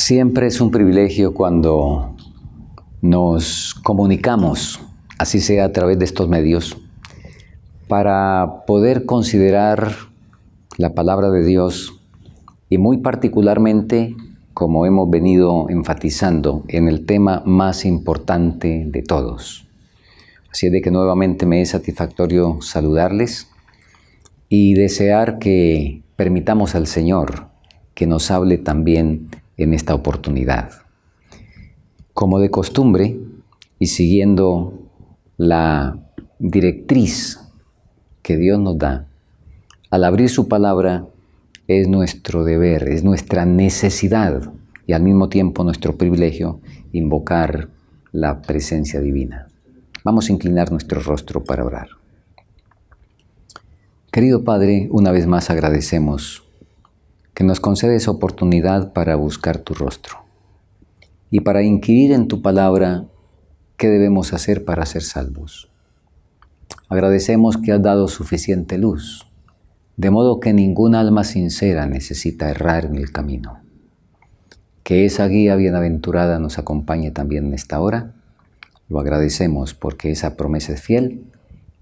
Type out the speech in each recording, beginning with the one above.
Siempre es un privilegio cuando nos comunicamos, así sea a través de estos medios, para poder considerar la palabra de Dios y muy particularmente, como hemos venido enfatizando, en el tema más importante de todos. Así es de que nuevamente me es satisfactorio saludarles y desear que permitamos al Señor que nos hable también en esta oportunidad. Como de costumbre y siguiendo la directriz que Dios nos da, al abrir su palabra es nuestro deber, es nuestra necesidad y al mismo tiempo nuestro privilegio invocar la presencia divina. Vamos a inclinar nuestro rostro para orar. Querido Padre, una vez más agradecemos que nos concedes oportunidad para buscar tu rostro y para inquirir en tu palabra qué debemos hacer para ser salvos. Agradecemos que has dado suficiente luz, de modo que ningún alma sincera necesita errar en el camino. Que esa guía bienaventurada nos acompañe también en esta hora. Lo agradecemos porque esa promesa es fiel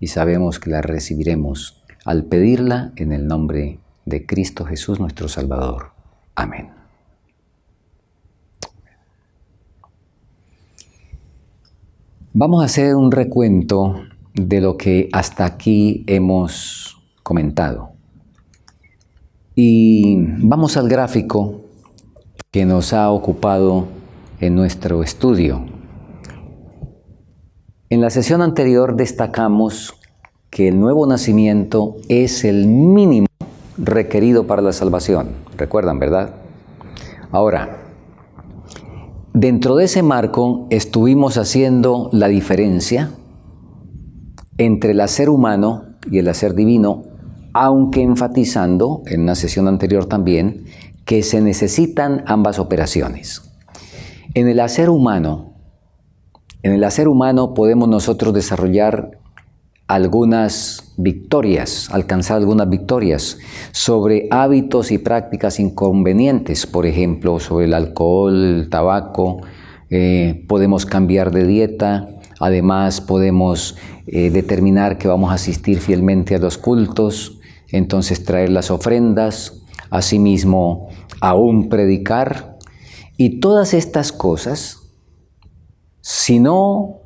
y sabemos que la recibiremos al pedirla en el nombre de Cristo Jesús nuestro Salvador. Amén. Vamos a hacer un recuento de lo que hasta aquí hemos comentado. Y vamos al gráfico que nos ha ocupado en nuestro estudio. En la sesión anterior destacamos que el nuevo nacimiento es el mínimo requerido para la salvación. ¿Recuerdan, verdad? Ahora, dentro de ese marco estuvimos haciendo la diferencia entre el hacer humano y el hacer divino, aunque enfatizando en una sesión anterior también que se necesitan ambas operaciones. En el hacer humano podemos nosotros desarrollar algunas victorias, alcanzar algunas victorias sobre hábitos y prácticas inconvenientes, por ejemplo, sobre el alcohol, el tabaco, podemos cambiar de dieta, además podemos determinar que vamos a asistir fielmente a los cultos, entonces traer las ofrendas, asimismo aún predicar, y todas estas cosas, si no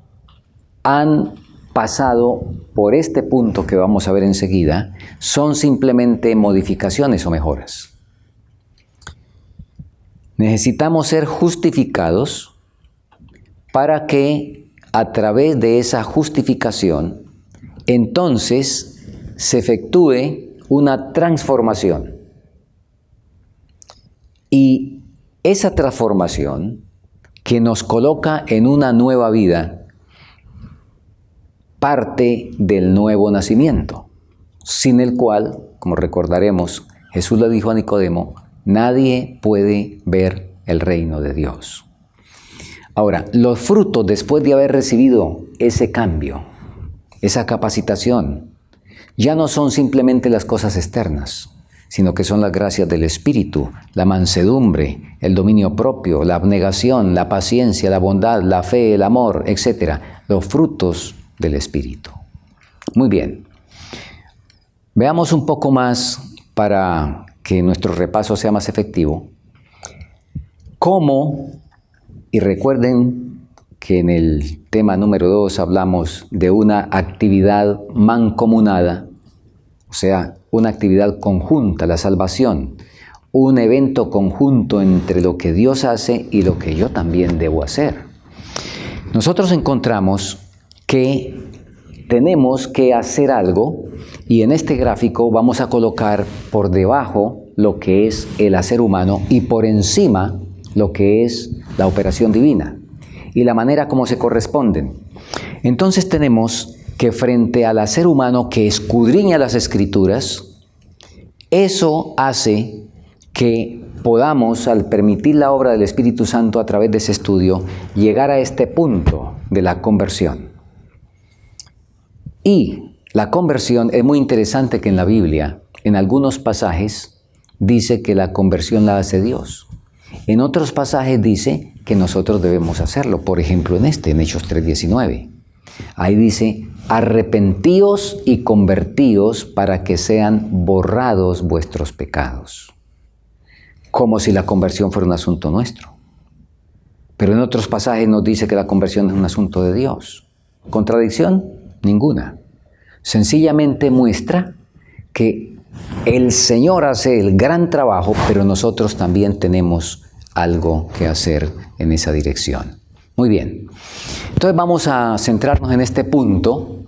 han pasado por este punto que vamos a ver enseguida, son simplemente modificaciones o mejoras. Necesitamos ser justificados para que a través de esa justificación, entonces se efectúe una transformación. Y esa transformación que nos coloca en una nueva vida, parte del nuevo nacimiento, sin el cual, como recordaremos, Jesús le dijo a Nicodemo, nadie puede ver el reino de Dios. Ahora, los frutos después de haber recibido ese cambio, esa capacitación, ya no son simplemente las cosas externas, sino que son las gracias del Espíritu, la mansedumbre, el dominio propio, la abnegación, la paciencia, la bondad, la fe, el amor, etc. Los frutos del Espíritu. Muy bien. Veamos un poco más para que nuestro repaso sea más efectivo. ¿Cómo? Y recuerden que en el tema número 2 hablamos de una actividad mancomunada, o sea, una actividad conjunta, la salvación, un evento conjunto entre lo que Dios hace y lo que yo también debo hacer. Nosotros encontramos que tenemos que hacer algo y en este gráfico vamos a colocar por debajo lo que es el hacer humano y por encima lo que es la operación divina y la manera como se corresponden. Entonces tenemos que frente al hacer humano que escudriña las Escrituras, eso hace que podamos, al permitir la obra del Espíritu Santo a través de ese estudio, llegar a este punto de la conversión. Y la conversión es muy interesante que en la Biblia, en algunos pasajes, dice que la conversión la hace Dios. En otros pasajes dice que nosotros debemos hacerlo. Por ejemplo, en Hechos 3:19. Ahí dice, arrepentíos y convertíos para que sean borrados vuestros pecados. Como si la conversión fuera un asunto nuestro. Pero en otros pasajes nos dice que la conversión es un asunto de Dios. ¿Contradicción? Ninguna. Sencillamente muestra que el Señor hace el gran trabajo, pero nosotros también tenemos algo que hacer en esa dirección. Muy bien. Entonces vamos a centrarnos en este punto,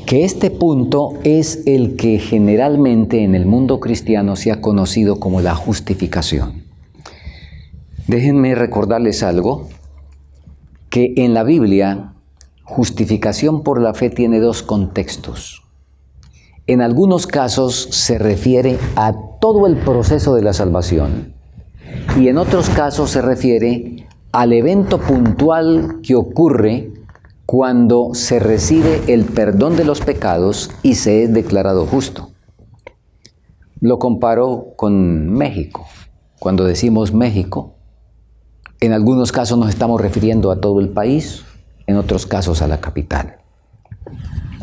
que este punto es el que generalmente en el mundo cristiano se ha conocido como la justificación. Déjenme recordarles algo, que en la Biblia, justificación por la fe tiene dos contextos. En algunos casos se refiere a todo el proceso de la salvación y en otros casos se refiere al evento puntual que ocurre cuando se recibe el perdón de los pecados y se es declarado justo. Lo comparo con México. Cuando decimos México, en algunos casos nos estamos refiriendo a todo el país, en otros casos a la capital.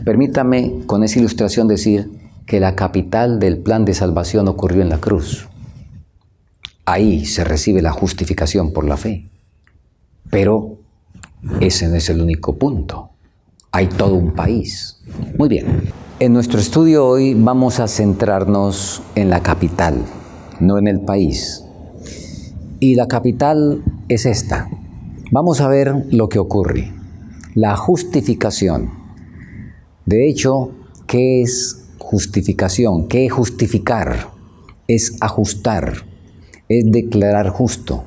Permítame con esa ilustración decir que la capital del plan de salvación ocurrió en la cruz. Ahí se recibe la justificación por la fe. Pero ese no es el único punto. Hay todo un país. Muy bien. En nuestro estudio hoy vamos a centrarnos en la capital, no en el país. Y la capital es esta. Vamos a ver lo que ocurre. La justificación. De hecho, ¿qué es justificación? ¿Qué es justificar? Es ajustar, es declarar justo.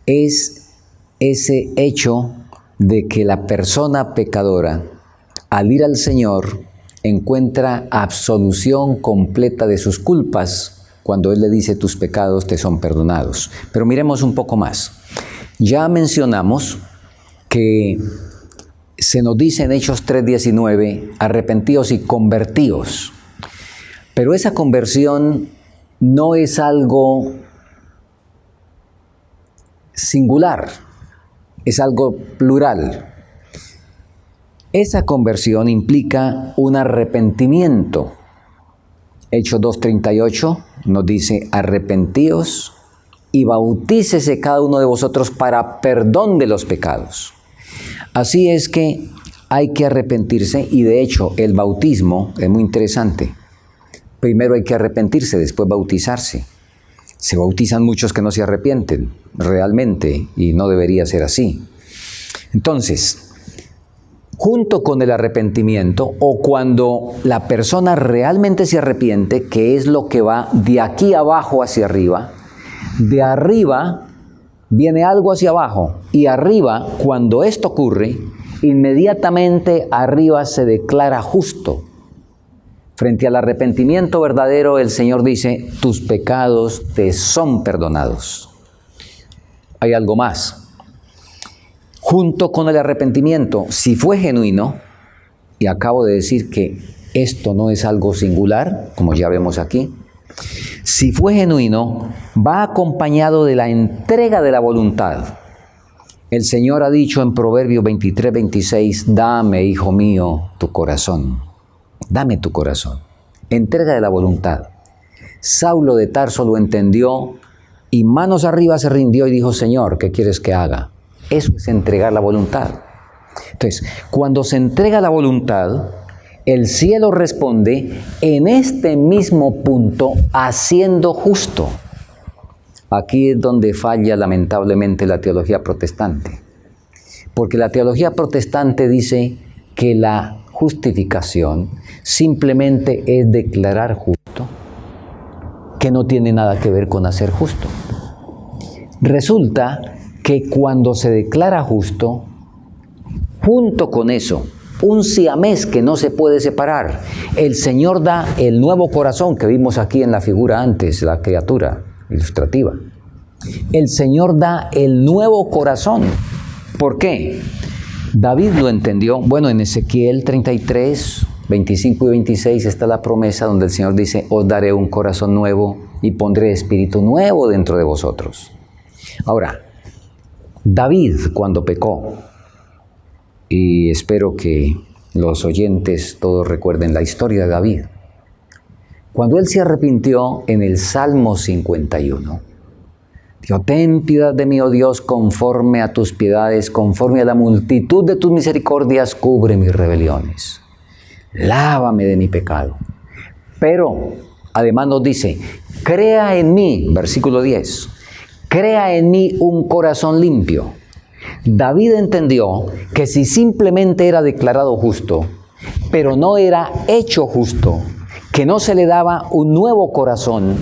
Es ese hecho de que la persona pecadora, al ir al Señor, encuentra absolución completa de sus culpas cuando Él le dice tus pecados te son perdonados. Pero miremos un poco más. Ya mencionamos que se nos dice en Hechos 3:19, arrepentíos y convertíos. Pero esa conversión no es algo singular, es algo plural. Esa conversión implica un arrepentimiento. Hechos 2:38 nos dice, arrepentíos y bautícese cada uno de vosotros para perdón de los pecados. Así es que hay que arrepentirse y de hecho el bautismo es muy interesante. Primero hay que arrepentirse, después bautizarse. Se bautizan muchos que no se arrepienten realmente y no debería ser así. Entonces, junto con el arrepentimiento o cuando la persona realmente se arrepiente, que es lo que va de aquí abajo hacia arriba, de arriba viene algo hacia abajo y arriba, cuando esto ocurre, inmediatamente arriba se declara justo. Frente al arrepentimiento verdadero, el Señor dice, tus pecados te son perdonados. Hay algo más. Junto con el arrepentimiento, si fue genuino, y acabo de decir que esto no es algo singular, como ya vemos aquí, si fue genuino, va acompañado de la entrega de la voluntad. El Señor ha dicho en Proverbios 23:26, dame, hijo mío, tu corazón. Dame tu corazón. Entrega de la voluntad. Saulo de Tarso lo entendió y manos arriba se rindió y dijo, Señor, ¿qué quieres que haga? Eso es entregar la voluntad. Entonces, cuando se entrega la voluntad, el cielo responde en este mismo punto, haciendo justo. Aquí es donde falla lamentablemente la teología protestante. Porque la teología protestante dice que la justificación simplemente es declarar justo, que no tiene nada que ver con hacer justo. Resulta que cuando se declara justo, junto con eso, un siamés que no se puede separar, el Señor da el nuevo corazón que vimos aquí en la figura antes, la criatura ilustrativa. El Señor da el nuevo corazón. ¿Por qué? David lo entendió. Bueno, en Ezequiel 33, 25 y 26 está la promesa donde el Señor dice, os daré un corazón nuevo y pondré espíritu nuevo dentro de vosotros. Ahora, David cuando pecó, y espero que los oyentes todos recuerden la historia de David, cuando él se arrepintió en el Salmo 51, dijo, ten piedad de mí, oh Dios, conforme a tus piedades, conforme a la multitud de tus misericordias, cubre mis rebeliones. Lávame de mi pecado. Pero, además nos dice, crea en mí, versículo 10, crea en mí un corazón limpio. David entendió que si simplemente era declarado justo, pero no era hecho justo, que no se le daba un nuevo corazón,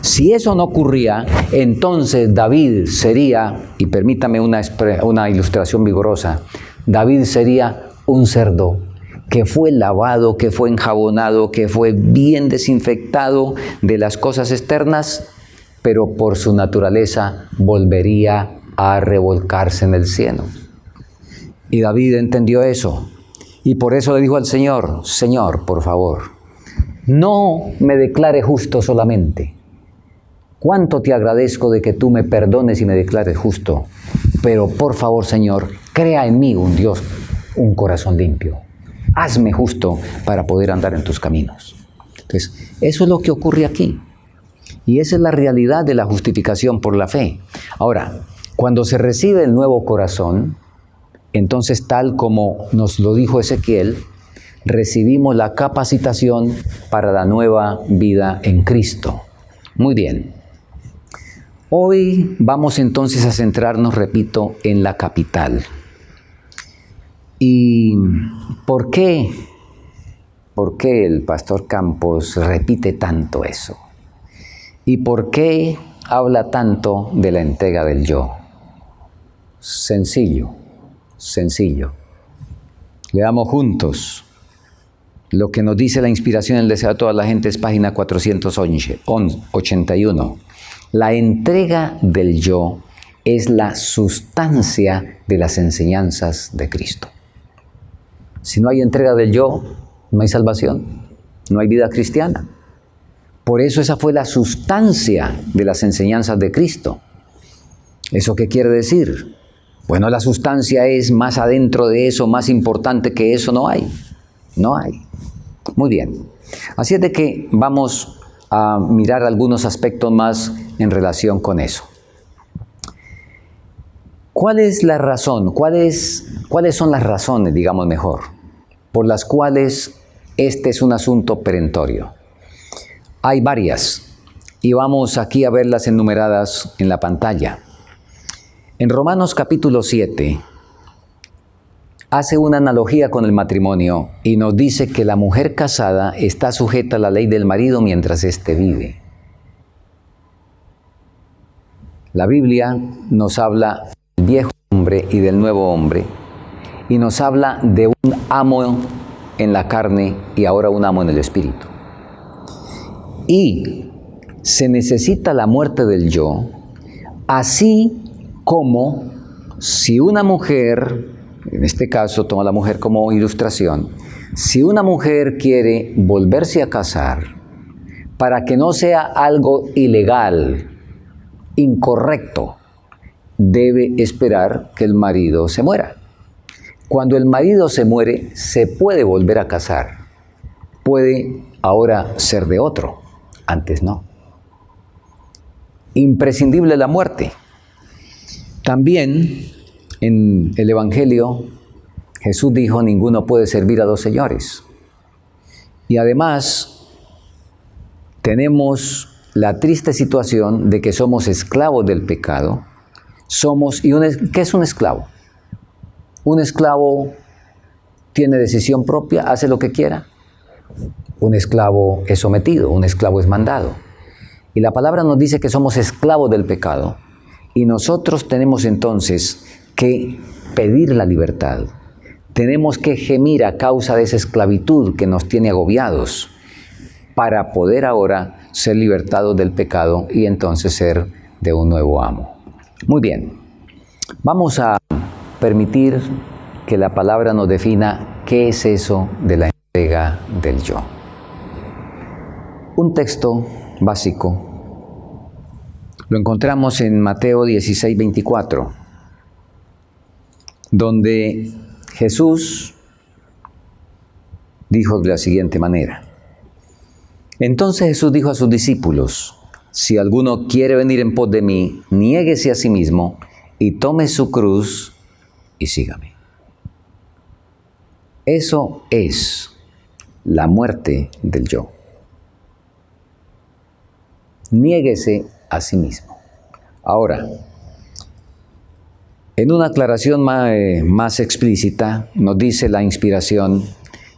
si eso no ocurría, entonces David sería, y permítame una ilustración vigorosa, David sería un cerdo que fue lavado, que fue enjabonado, que fue bien desinfectado de las cosas externas, pero por su naturaleza volvería a revolcarse en el cieno. Y David entendió eso, y por eso le dijo al Señor, Señor, por favor, no me declare justo solamente. Cuánto te agradezco de que tú me perdones y me declares justo, pero por favor, Señor, crea en mí un Dios, un corazón limpio. Hazme justo para poder andar en tus caminos. Entonces, eso es lo que ocurre aquí. Y esa es la realidad de la justificación por la fe. Ahora, cuando se recibe el nuevo corazón, entonces tal como nos lo dijo Ezequiel, recibimos la capacitación para la nueva vida en Cristo. Muy bien. Hoy vamos entonces a centrarnos, repito, en la capital. ¿Y por qué? ¿Por qué el pastor Campos repite tanto eso? ¿Y por qué habla tanto de la entrega del yo? Sencillo, sencillo. Leamos juntos lo que nos dice la inspiración del deseo de toda la gente, es página 481. La entrega del yo es la sustancia de las enseñanzas de Cristo. Si no hay entrega del yo, no hay salvación, no hay vida cristiana. Por eso esa fue la sustancia de las enseñanzas de Cristo. ¿Eso qué quiere decir? Bueno, la sustancia es más adentro de eso, más importante que eso no hay. No hay. Muy bien. Así es de que vamos a mirar algunos aspectos más en relación con eso. ¿Cuál es la razón? ¿Cuáles son las razones, digamos mejor, por las cuales este es un asunto perentorio? Hay varias y vamos aquí a verlas enumeradas en la pantalla. En Romanos capítulo 7 hace una analogía con el matrimonio y nos dice que la mujer casada está sujeta a la ley del marido mientras éste vive. La Biblia nos habla del viejo hombre y del nuevo hombre y nos habla de un amo en la carne y ahora un amo en el espíritu. Y se necesita la muerte del yo, así como si una mujer, en este caso toma a la mujer como ilustración, si una mujer quiere volverse a casar para que no sea algo ilegal, incorrecto, debe esperar que el marido se muera. Cuando el marido se muere, se puede volver a casar. Puede ahora ser de otro, antes no. Imprescindible la muerte. También en el Evangelio, Jesús dijo, ninguno puede servir a dos señores. Y además, tenemos la triste situación de que somos esclavos del pecado. ¿Qué es un esclavo? Un esclavo tiene decisión propia, hace lo que quiera. Un esclavo es sometido, un esclavo es mandado. Y la palabra nos dice que somos esclavos del pecado. Y nosotros tenemos entonces que pedir la libertad. Tenemos que gemir a causa de esa esclavitud que nos tiene agobiados para poder ahora ser libertados del pecado y entonces ser de un nuevo amo. Muy bien, vamos a permitir que la palabra nos defina qué es eso de la entrega del yo. Un texto básico, Lo encontramos en Mateo 16, 24, donde Jesús dijo de la siguiente manera. Entonces Jesús dijo a sus discípulos, si alguno quiere venir en pos de mí, niéguese a sí mismo y tome su cruz y sígame. Eso es la muerte del yo. Niéguese a sí mismo. Ahora, en una aclaración más explícita, nos dice la inspiración,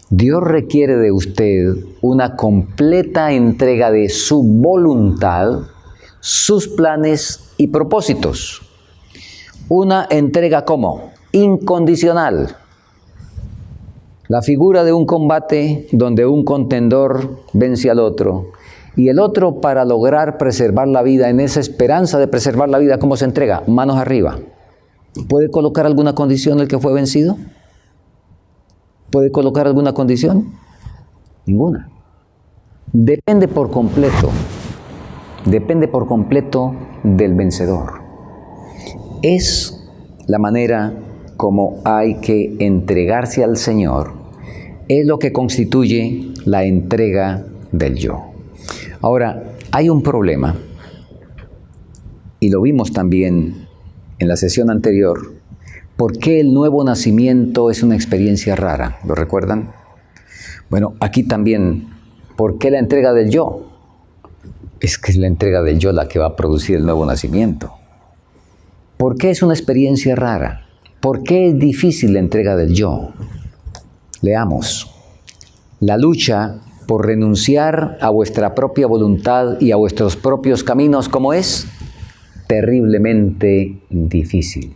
Dios requiere de usted una completa entrega de su voluntad, sus planes y propósitos. Una entrega ¿cómo? Incondicional. La figura de un combate donde un contendor vence al otro y el otro para lograr preservar la vida, en esa esperanza de preservar la vida, ¿cómo se entrega? Manos arriba. ¿Puede colocar alguna condición el que fue vencido? ¿Puede colocar alguna condición? Ninguna. Depende por completo del vencedor. Es la manera como hay que entregarse al Señor, es lo que constituye la entrega del yo. Ahora, hay un problema, y lo vimos también en la sesión anterior. ¿Por qué el nuevo nacimiento es una experiencia rara? ¿Lo recuerdan? Bueno, aquí también, ¿por qué la entrega del yo? Es que es la entrega del yo la que va a producir el nuevo nacimiento. ¿Por qué es una experiencia rara? ¿Por qué es difícil la entrega del yo? Leamos. La lucha por renunciar a vuestra propia voluntad y a vuestros propios caminos, ¿cómo es? Terriblemente difícil.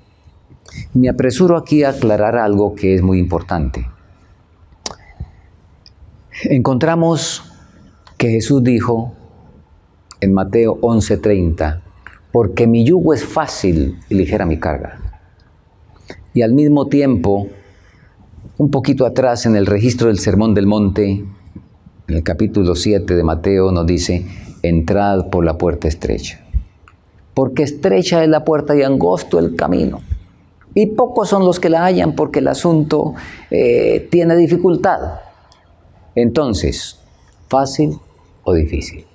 Me apresuro aquí a aclarar algo que es muy importante. Encontramos que Jesús dijo en Mateo 11:30, porque mi yugo es fácil y ligera mi carga. Y al mismo tiempo, un poquito atrás en el registro del Sermón del Monte, en el capítulo 7 de Mateo nos dice, entrad por la puerta estrecha. Porque estrecha es la puerta y angosto el camino. Y pocos son los que la hallan porque el asunto tiene dificultad. Entonces, ¿fácil o difícil?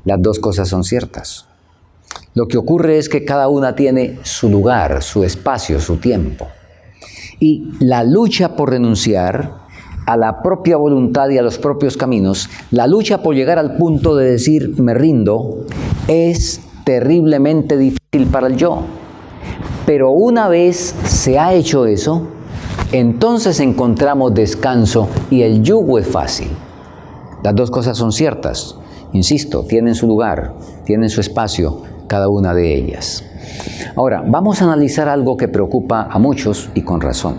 Las dos cosas son ciertas. Lo que ocurre es que cada una tiene su lugar, su espacio, su tiempo. Y la lucha por renunciar a la propia voluntad y a los propios caminos, la lucha por llegar al punto de decir me rindo, es terriblemente difícil para el yo. Pero una vez se ha hecho eso, entonces encontramos descanso y el yugo es fácil. Las dos cosas son ciertas. Insisto, tienen su lugar, tienen su espacio, cada una de ellas. Ahora, vamos a analizar algo que preocupa a muchos y con razón.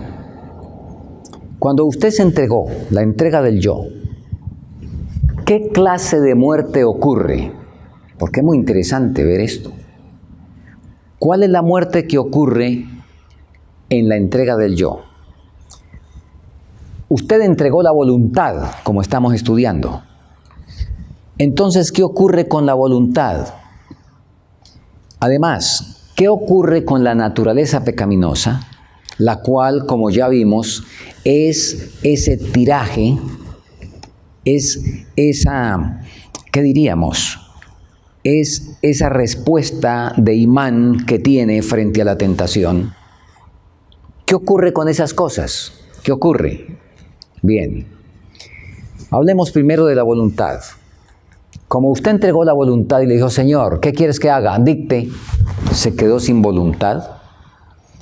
Cuando usted se entregó, la entrega del yo, ¿qué clase de muerte ocurre? Porque es muy interesante ver esto. ¿Cuál es la muerte que ocurre en la entrega del yo? Usted entregó la voluntad, como estamos estudiando. Entonces, ¿qué ocurre con la voluntad? Además, ¿qué ocurre con la naturaleza pecaminosa? La cual, como ya vimos, es ese tiraje, es esa, ¿qué diríamos? Es esa respuesta de imán que tiene frente a la tentación. ¿Qué ocurre con esas cosas? ¿Qué ocurre? Bien, hablemos primero de la voluntad. Como usted entregó la voluntad y le dijo, Señor, ¿qué quieres que haga? Dicte, se quedó sin voluntad.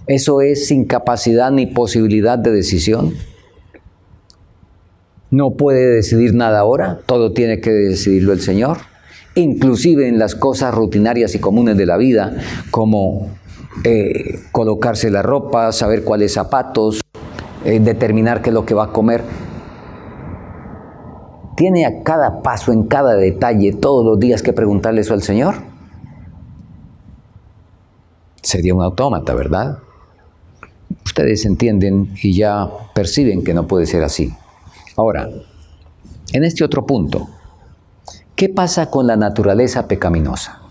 Eso es sin capacidad ni posibilidad de decisión. No puede decidir nada ahora, todo tiene que decidirlo el Señor. Inclusive en las cosas rutinarias y comunes de la vida, como colocarse la ropa, saber cuáles zapatos, determinar qué es lo que va a comer. ¿Tiene a cada paso, en cada detalle, todos los días que preguntarle eso al Señor? Sería un autómata, ¿verdad? Ustedes entienden y ya perciben que no puede ser así. Ahora, en este otro punto, ¿qué pasa con la naturaleza pecaminosa?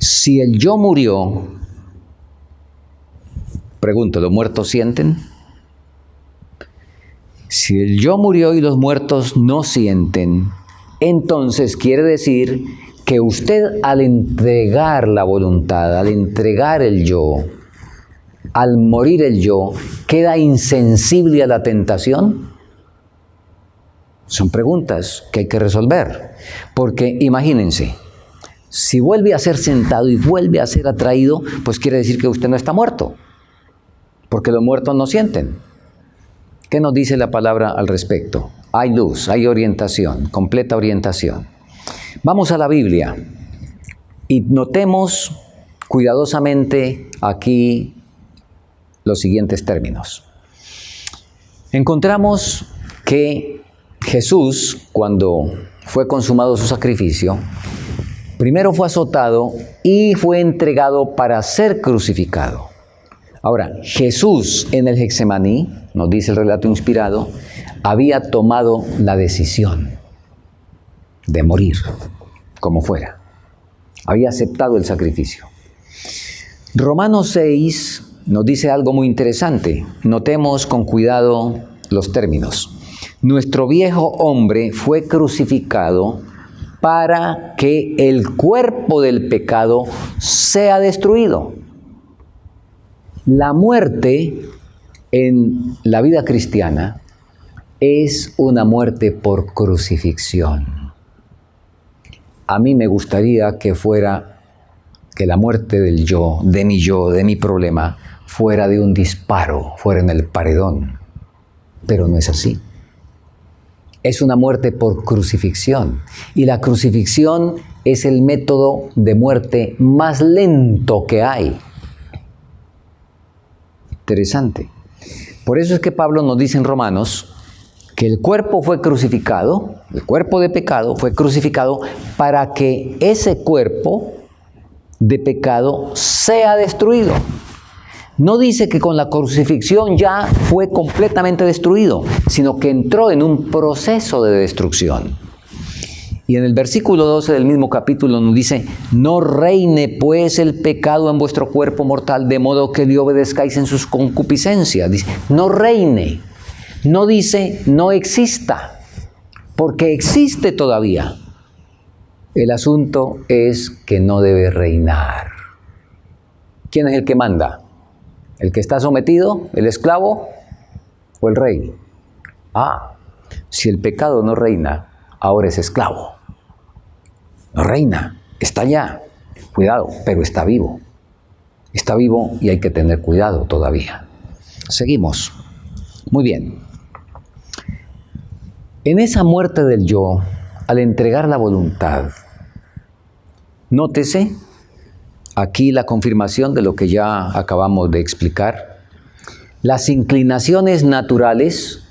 Si el yo murió, pregunto, ¿los muertos sienten? Si el yo murió y los muertos no sienten, entonces quiere decir que usted al entregar la voluntad, al entregar el yo, al morir el yo, ¿queda insensible a la tentación? Son preguntas que hay que resolver. Porque imagínense, si vuelve a ser sentado y vuelve a ser atraído, pues quiere decir que usted no está muerto. Porque los muertos no sienten. ¿Qué nos dice la palabra al respecto? Hay luz, hay orientación, completa orientación. Vamos a la Biblia y notemos cuidadosamente aquí los siguientes términos. Encontramos que Jesús, cuando fue consumado su sacrificio, primero fue azotado y fue entregado para ser crucificado. Ahora, Jesús en el Getsemaní, nos dice el relato inspirado, había tomado la decisión de morir, como fuera. Había aceptado el sacrificio. Romanos 6 nos dice algo muy interesante. Notemos con cuidado los términos. Nuestro viejo hombre fue crucificado para que el cuerpo del pecado sea destruido. La muerte en la vida cristiana es una muerte por crucifixión. A mí me gustaría que la muerte del yo, de mi problema, fuera de un disparo, fuera en el paredón. Pero no es así. Es una muerte por crucifixión. Y la crucifixión es el método de muerte más lento que hay. Interesante. Por eso es que Pablo nos dice en Romanos que el cuerpo fue crucificado, el cuerpo de pecado fue crucificado para que ese cuerpo de pecado sea destruido. No dice que con la crucifixión ya fue completamente destruido, sino que entró en un proceso de destrucción. Y en el versículo 12 del mismo capítulo nos dice, no reine pues el pecado en vuestro cuerpo mortal, de modo que le obedezcáis en sus concupiscencias. Dice, no reine. No dice, no exista, porque existe todavía. El asunto es que no debe reinar. ¿Quién es el que manda? ¿El que está sometido, el esclavo o el rey? Si el pecado no reina, ahora es esclavo. No reina, está allá. Cuidado, pero está vivo. Está vivo y hay que tener cuidado todavía. Seguimos. Muy bien. En esa muerte del yo, al entregar la voluntad, nótese aquí la confirmación de lo que ya acabamos de explicar. Las inclinaciones naturales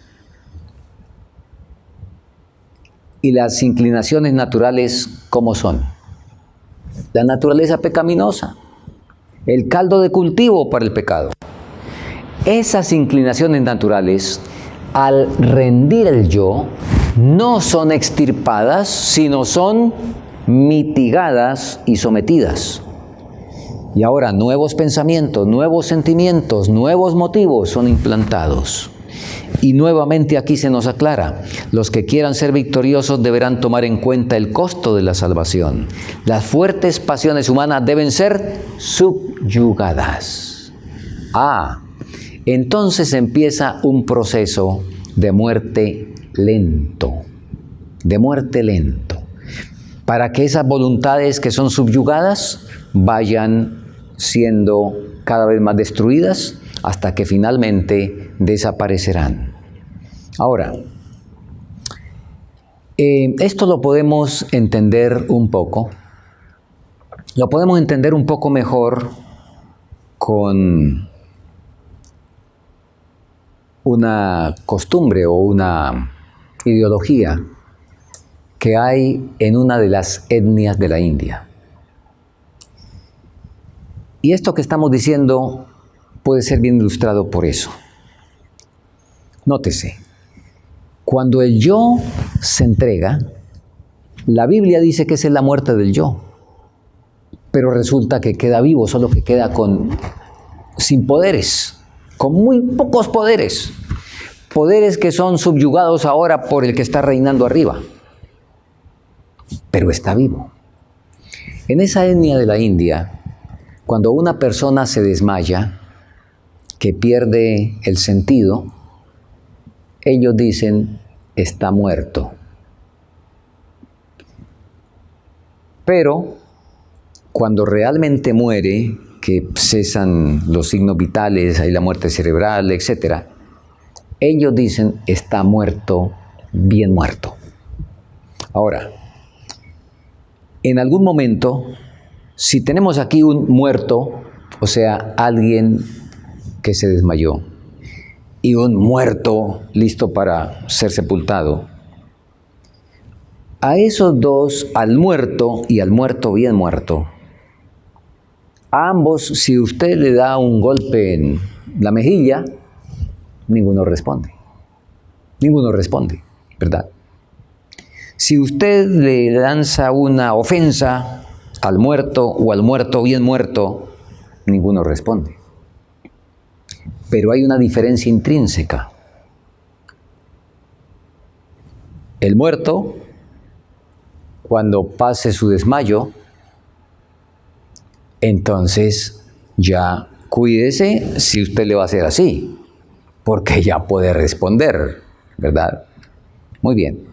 y las inclinaciones naturales, ¿cómo son? La naturaleza pecaminosa, el caldo de cultivo para el pecado. Esas inclinaciones naturales, al rendir el yo, no son extirpadas, sino son mitigadas y sometidas. Y ahora nuevos pensamientos, nuevos sentimientos, nuevos motivos son implantados. Y nuevamente aquí se nos aclara, los que quieran ser victoriosos deberán tomar en cuenta el costo de la salvación. Las fuertes pasiones humanas deben ser subyugadas. Entonces empieza un proceso de muerte lento, para que esas voluntades que son subyugadas vayan siendo cada vez más destruidas hasta que finalmente desaparecerán. Ahora, esto lo podemos entender un poco. Lo podemos entender un poco mejor con una costumbre o una ideología que hay en una de las etnias de la India. Y esto que estamos diciendo puede ser bien ilustrado por eso. Nótese, cuando el yo se entrega, la Biblia dice que esa es la muerte del yo. pero resulta que queda vivo, solo que queda sin poderes, con muy pocos poderes. Poderes que son subyugados ahora por el que está reinando arriba. Pero está vivo. En esa etnia de la India, cuando una persona se desmaya, que pierde el sentido, ellos dicen, está muerto. Pero cuando realmente muere, que cesan los signos vitales, hay la muerte cerebral, etc., ellos dicen, está muerto, bien muerto. Ahora, en algún momento, si tenemos aquí un muerto, o sea, alguien que se desmayó, y un muerto listo para ser sepultado, a esos dos, al muerto y al muerto bien muerto, a ambos, si usted le da un golpe en la mejilla, ninguno responde. Ninguno responde, ¿verdad? Si usted le lanza una ofensa al muerto o al muerto bien muerto, ninguno responde. Pero hay una diferencia intrínseca. El muerto, cuando pase su desmayo, entonces ya cuídese si usted le va a hacer así, porque ya puede responder, ¿verdad? Muy bien.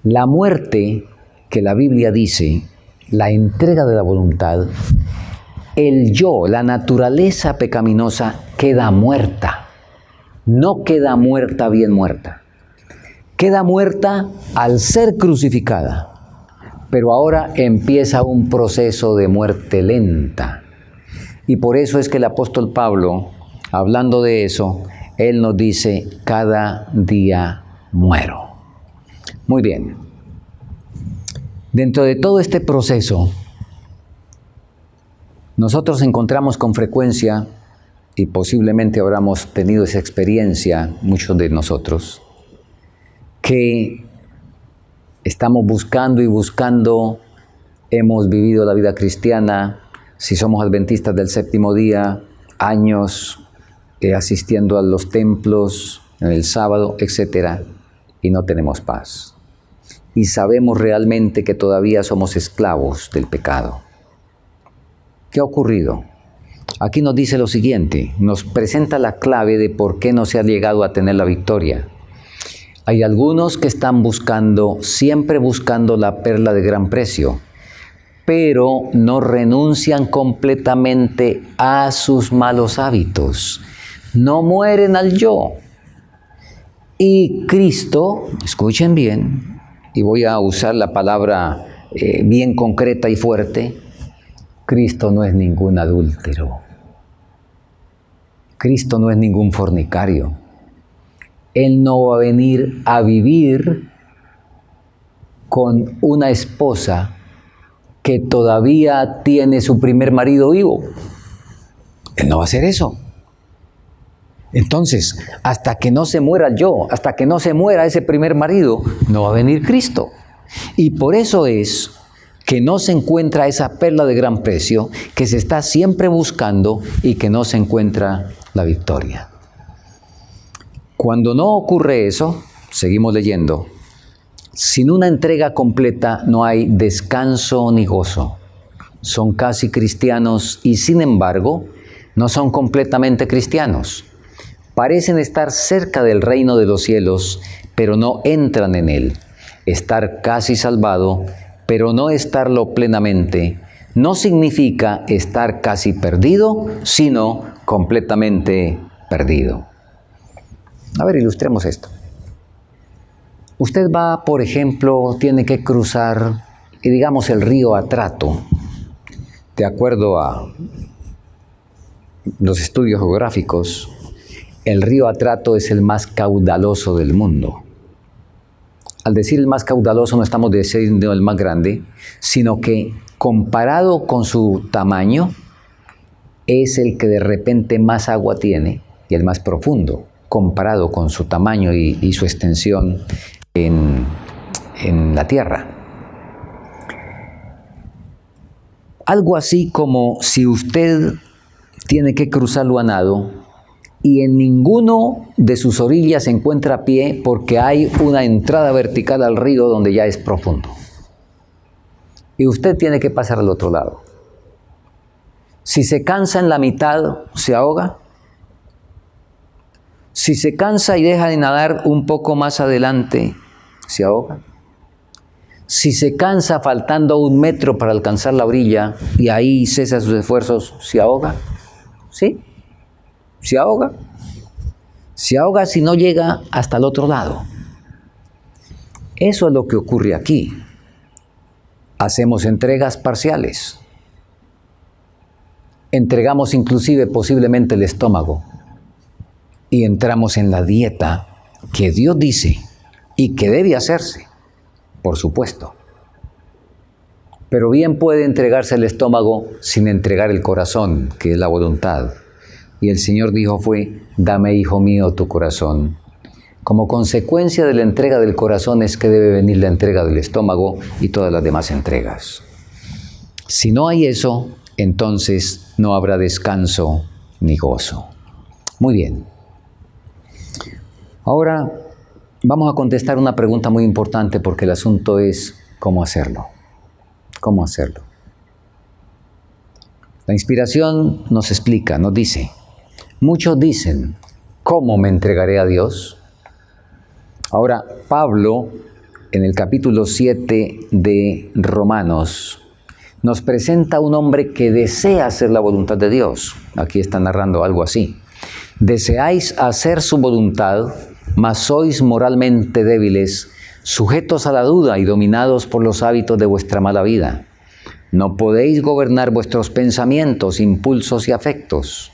La muerte que la Biblia dice, la entrega de la voluntad, el yo, la naturaleza pecaminosa, queda muerta. No queda muerta bien muerta. Queda muerta al ser crucificada. Pero ahora empieza un proceso de muerte lenta. Y por eso es que el apóstol Pablo, hablando de eso, él nos dice, cada día muero. Muy bien. Dentro de todo este proceso, nosotros encontramos con frecuencia, y posiblemente habramos tenido esa experiencia, muchos de nosotros, que estamos buscando y buscando, hemos vivido la vida cristiana, si somos adventistas del séptimo día, años asistiendo a los templos, en el sábado, etc., y no tenemos paz. Y sabemos realmente que todavía somos esclavos del pecado. ¿Qué ha ocurrido? Aquí nos dice lo siguiente, nos presenta la clave de por qué no se ha llegado a tener la victoria. Hay algunos que están siempre buscando la perla de gran precio, pero no renuncian completamente a sus malos hábitos. No mueren al yo. Y Cristo, escuchen bien, y voy a usar la palabra bien concreta y fuerte, Cristo no es ningún adúltero. Cristo no es ningún fornicario. Él no va a venir a vivir con una esposa que todavía tiene su primer marido vivo. Él no va a hacer eso. Entonces, hasta que no se muera yo, hasta que no se muera ese primer marido, no va a venir Cristo. Y por eso es que no se encuentra esa perla de gran precio, que se está siempre buscando y que no se encuentra la victoria. Cuando no ocurre eso, seguimos leyendo, sin una entrega completa no hay descanso ni gozo. Son casi cristianos y sin embargo no son completamente cristianos. Parecen estar cerca del reino de los cielos, pero no entran en él. Estar casi salvado, pero no estarlo plenamente, no significa estar casi perdido, sino completamente perdido. A ver, ilustremos esto. Usted va, por ejemplo, tiene que cruzar, digamos, el río Atrato. De acuerdo a los estudios geográficos, el río Atrato es el más caudaloso del mundo. Al decir el más caudaloso no estamos diciendo el más grande, sino que comparado con su tamaño, es el que de repente más agua tiene y el más profundo, comparado con su tamaño y su extensión en la tierra. Algo así como si usted tiene que cruzarlo a nado y en ninguno de sus orillas se encuentra a pie porque hay una entrada vertical al río donde ya es profundo. Y usted tiene que pasar al otro lado. Si se cansa en la mitad, se ahoga. Si se cansa y deja de nadar un poco más adelante, se ahoga. Si se cansa faltando 1 metro para alcanzar la orilla y ahí cesa sus esfuerzos, ¿se ahoga? ¿Sí? ¿Se ahoga? Se ahoga si no llega hasta el otro lado. Eso es lo que ocurre aquí. Hacemos entregas parciales. Entregamos inclusive posiblemente el estómago. Y entramos en la dieta que Dios dice y que debe hacerse, por supuesto. Pero bien puede entregarse el estómago sin entregar el corazón, que es la voluntad. Y el Señor dijo dame, hijo mío, tu corazón. Como consecuencia de la entrega del corazón es que debe venir la entrega del estómago y todas las demás entregas. Si no hay eso, entonces no habrá descanso ni gozo. Muy bien. Ahora vamos a contestar una pregunta muy importante porque el asunto es ¿cómo hacerlo? ¿Cómo hacerlo? La inspiración nos explica, nos dice, muchos dicen, ¿cómo me entregaré a Dios? Ahora, Pablo, en el capítulo 7 de Romanos, nos presenta a un hombre que desea hacer la voluntad de Dios. Aquí está narrando algo así. Deseáis hacer su voluntad, mas sois moralmente débiles, sujetos a la duda y dominados por los hábitos de vuestra mala vida. No podéis gobernar vuestros pensamientos, impulsos y afectos.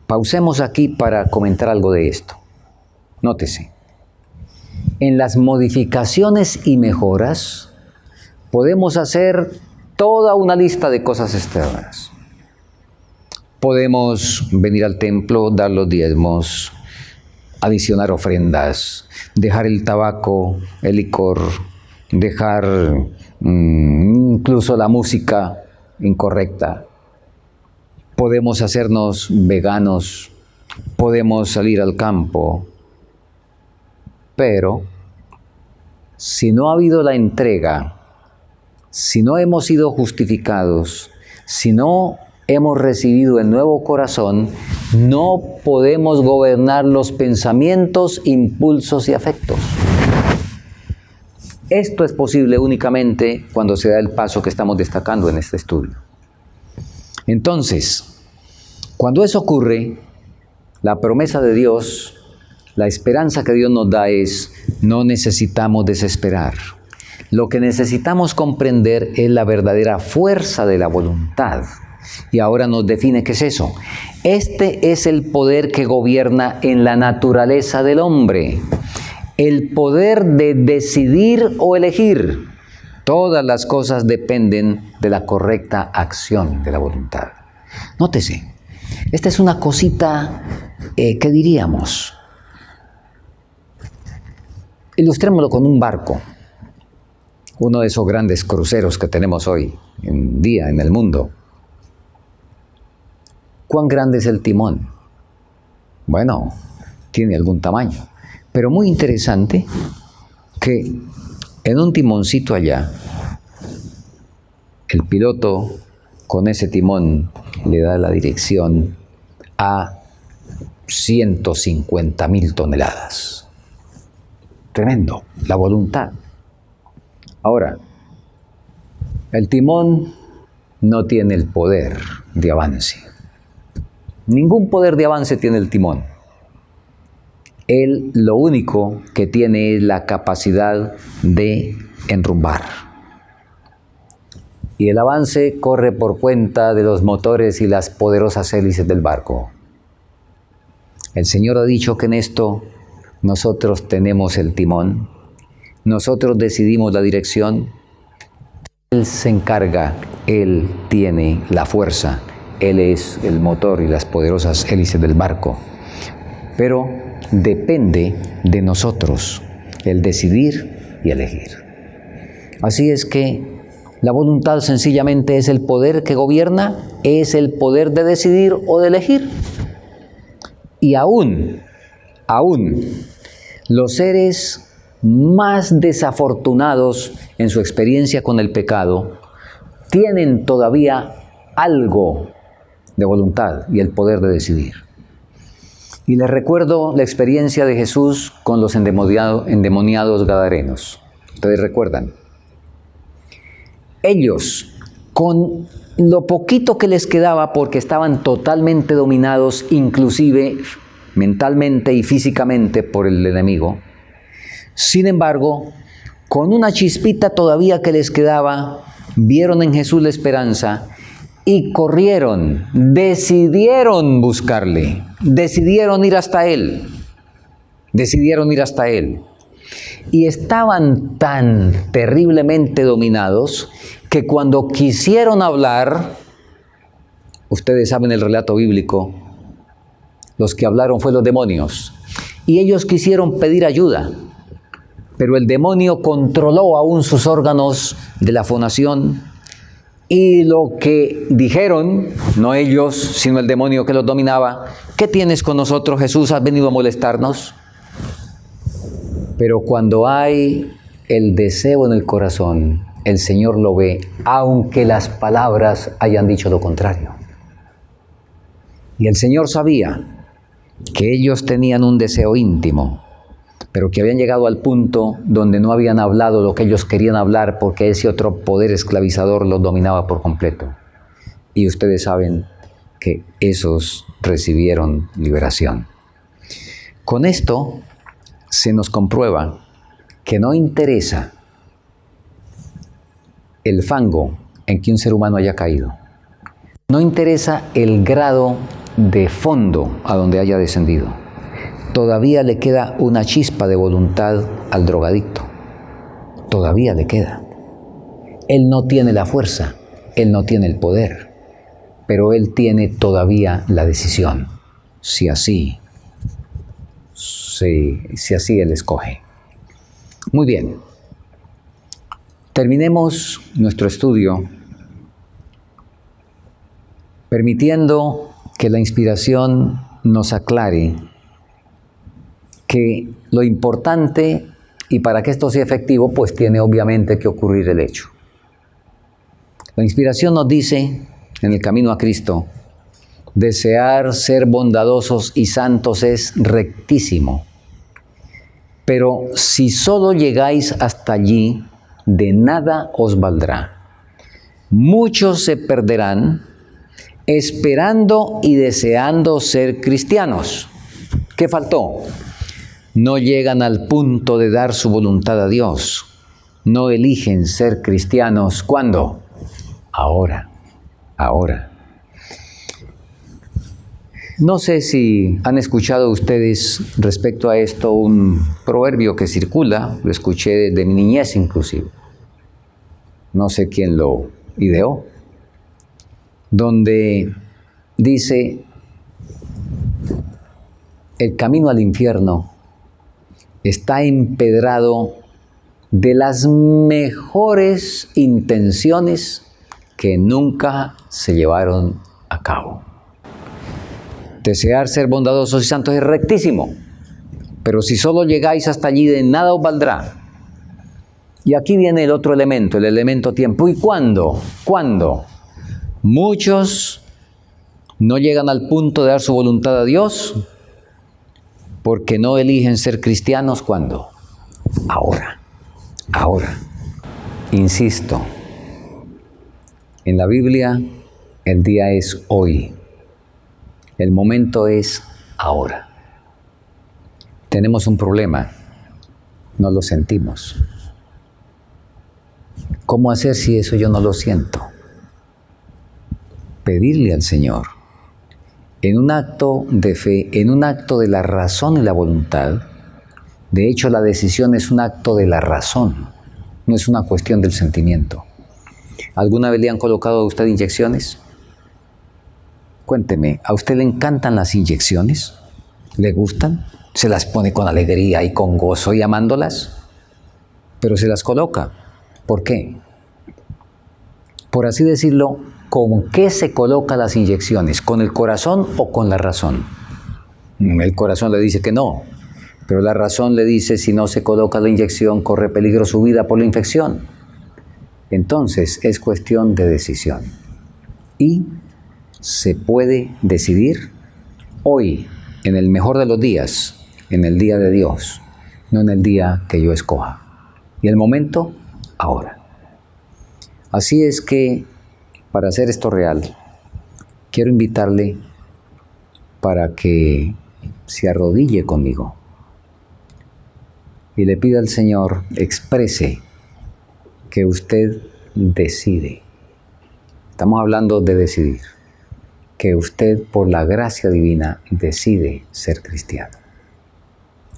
Pausemos aquí para comentar algo de esto. Nótese. En las modificaciones y mejoras podemos hacer toda una lista de cosas externas. Podemos venir al templo, dar los diezmos, adicionar ofrendas, dejar el tabaco, el licor, dejar incluso la música incorrecta. Podemos hacernos veganos, podemos salir al campo, pero si no ha habido la entrega, si no hemos sido justificados, si no hemos recibido el nuevo corazón, no podemos gobernar los pensamientos, impulsos y afectos. Esto es posible únicamente cuando se da el paso que estamos destacando en este estudio. Entonces, cuando eso ocurre, la promesa de Dios, la esperanza que Dios nos da es, no necesitamos desesperar. Lo que necesitamos comprender es la verdadera fuerza de la voluntad. Y ahora nos define qué es eso. Este es el poder que gobierna en la naturaleza del hombre. El poder de decidir o elegir. Todas las cosas dependen de la correcta acción de la voluntad. Nótese, esta es una cosita, ¿qué diríamos? Ilustrémoslo con un barco. Uno de esos grandes cruceros que tenemos hoy en día en el mundo. ¿Cuán grande es el timón? Bueno, tiene algún tamaño. Pero muy interesante que en un timoncito allá, el piloto con ese timón le da la dirección a 150,000 toneladas. Tremendo, la voluntad. Ahora, el timón no tiene el poder de avance. Ningún poder de avance tiene el timón. Él lo único que tiene es la capacidad de enrumbar. Y el avance corre por cuenta de los motores y las poderosas hélices del barco. El Señor ha dicho que en esto nosotros tenemos el timón, nosotros decidimos la dirección, Él se encarga, Él tiene la fuerza, Él es el motor y las poderosas hélices del barco. Pero depende de nosotros el decidir y elegir. Así es que La voluntad sencillamente es el poder que gobierna, es el poder de decidir o de elegir. Y aún los seres más desafortunados en su experiencia con el pecado tienen todavía algo de voluntad y el poder de decidir. Y les recuerdo la experiencia de Jesús con los endemoniados gadarenos. ¿Ustedes recuerdan? Ellos, con lo poquito que les quedaba, porque estaban totalmente dominados, inclusive mentalmente y físicamente, por el enemigo, sin embargo, con una chispita todavía que les quedaba, vieron en Jesús la esperanza y corrieron, decidieron buscarle, decidieron ir hasta Él. Y estaban tan terriblemente dominados que cuando quisieron hablar, ustedes saben el relato bíblico, los que hablaron fueron los demonios. Y ellos quisieron pedir ayuda, pero el demonio controló aún sus órganos de la fonación. Y lo que dijeron, no ellos, sino el demonio que los dominaba: ¿qué tienes con nosotros, Jesús? ¿Has venido a molestarnos? Pero cuando hay el deseo en el corazón, el Señor lo ve, aunque las palabras hayan dicho lo contrario. Y el Señor sabía que ellos tenían un deseo íntimo, pero que habían llegado al punto donde no habían hablado lo que ellos querían hablar, porque ese otro poder esclavizador los dominaba por completo. Y ustedes saben que esos recibieron liberación. Con esto se nos comprueba que no interesa el fango en que un ser humano haya caído. No interesa el grado de fondo a donde haya descendido. Todavía le queda una chispa de voluntad al drogadicto. Todavía le queda. Él no tiene la fuerza, él no tiene el poder, pero él tiene todavía la decisión, si así él escoge. Muy bien. Terminemos nuestro estudio permitiendo que la inspiración nos aclare que lo importante, y para que esto sea efectivo, pues tiene obviamente que ocurrir el hecho. La inspiración nos dice, en el camino a Cristo, desear ser bondadosos y santos es rectísimo. Pero si solo llegáis hasta allí, de nada os valdrá. Muchos se perderán esperando y deseando ser cristianos. ¿Qué faltó? No llegan al punto de dar su voluntad a Dios. No eligen ser cristianos. ¿Cuándo? Ahora. No sé si han escuchado ustedes respecto a esto un proverbio que circula, lo escuché desde mi niñez inclusive. No sé quién lo ideó, donde dice: el camino al infierno está empedrado de las mejores intenciones que nunca se llevaron a cabo. Desear ser bondadosos y santos es rectísimo, pero si solo llegáis hasta allí, de nada os valdrá. Y aquí viene el otro elemento, el elemento tiempo. ¿Y cuándo? ¿Cuándo? Muchos no llegan al punto de dar su voluntad a Dios porque no eligen ser cristianos. ¿Cuándo? Ahora. Insisto, en la Biblia el día es hoy. El momento es ahora. Tenemos un problema, no lo sentimos. ¿Cómo hacer si eso yo no lo siento? Pedirle al Señor, en un acto de fe, en un acto de la razón y la voluntad. De hecho, la decisión es un acto de la razón, no es una cuestión del sentimiento. ¿Alguna vez le han colocado a usted inyecciones? Cuénteme, ¿a usted le encantan las inyecciones? ¿Le gustan? ¿Se las pone con alegría y con gozo y amándolas? Pero se las coloca. ¿Por qué? por así decirlo, ¿con qué se colocan las inyecciones? ¿Con el corazón o con la razón? El corazón le dice que no, pero la razón le dice si no se coloca la inyección corre peligro su vida por la infección. Entonces es cuestión de decisión. Y se puede decidir hoy, en el mejor de los días, en el día de Dios, no en el día que yo escoja. Y el momento, ahora. Así es que, para hacer esto real, quiero invitarle para que se arrodille conmigo y le pida al Señor exprese que usted decide. Estamos hablando de decidir. Que usted, por la gracia divina, decide ser cristiano.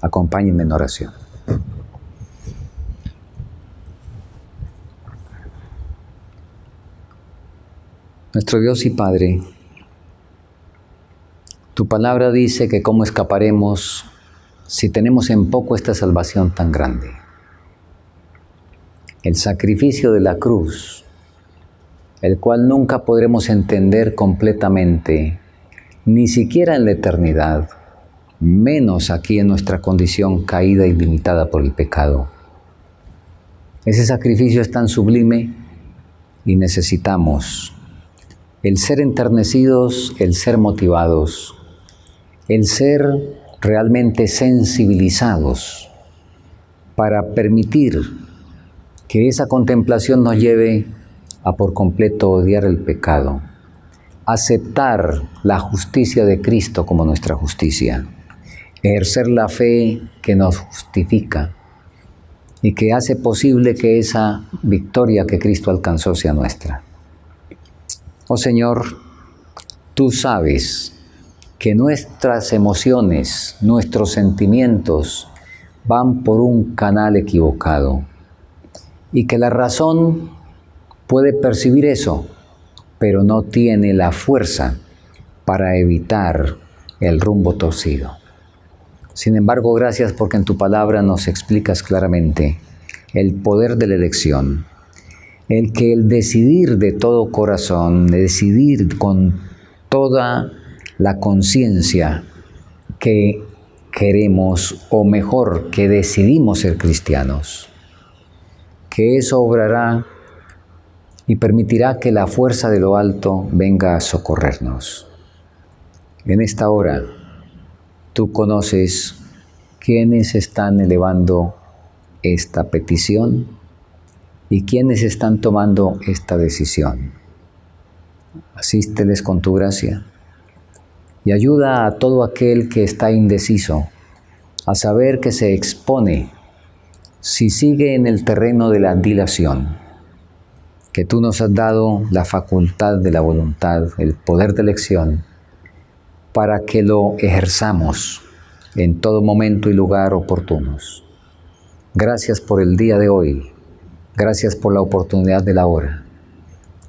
Acompáñenme en oración. Nuestro Dios y Padre, tu palabra dice que cómo escaparemos si tenemos en poco esta salvación tan grande. El sacrificio de la cruz, el cual nunca podremos entender completamente, ni siquiera en la eternidad, menos aquí en nuestra condición caída y limitada por el pecado. Ese sacrificio es tan sublime y necesitamos el ser enternecidos, el ser motivados, el ser realmente sensibilizados para permitir que esa contemplación nos lleve a por completo odiar el pecado, aceptar la justicia de Cristo como nuestra justicia, ejercer la fe que nos justifica y que hace posible que esa victoria que Cristo alcanzó sea nuestra. Oh Señor, tú sabes que nuestras emociones, nuestros sentimientos van por un canal equivocado y que la razón puede percibir eso, pero no tiene la fuerza para evitar el rumbo torcido. Sin embargo, gracias porque en tu palabra nos explicas claramente el poder de la elección, el decidir de todo corazón, decidir con toda la conciencia que queremos, o mejor, que decidimos ser cristianos, que eso obrará y permitirá que la fuerza de lo alto venga a socorrernos. En esta hora, tú conoces quiénes están elevando esta petición y quiénes están tomando esta decisión. Asísteles con tu gracia y ayuda a todo aquel que está indeciso a saber que se expone si sigue en el terreno de la dilación, que tú nos has dado la facultad de la voluntad, el poder de elección, para que lo ejerzamos en todo momento y lugar oportunos. Gracias por el día de hoy, gracias por la oportunidad de la hora.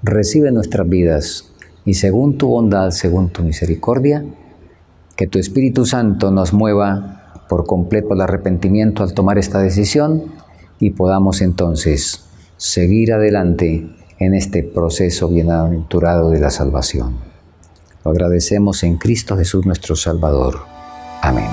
Recibe nuestras vidas y según tu bondad, según tu misericordia, que tu Espíritu Santo nos mueva por completo al arrepentimiento al tomar esta decisión y podamos entonces seguir adelante en este proceso bienaventurado de la salvación. Lo agradecemos en Cristo Jesús nuestro Salvador. Amén.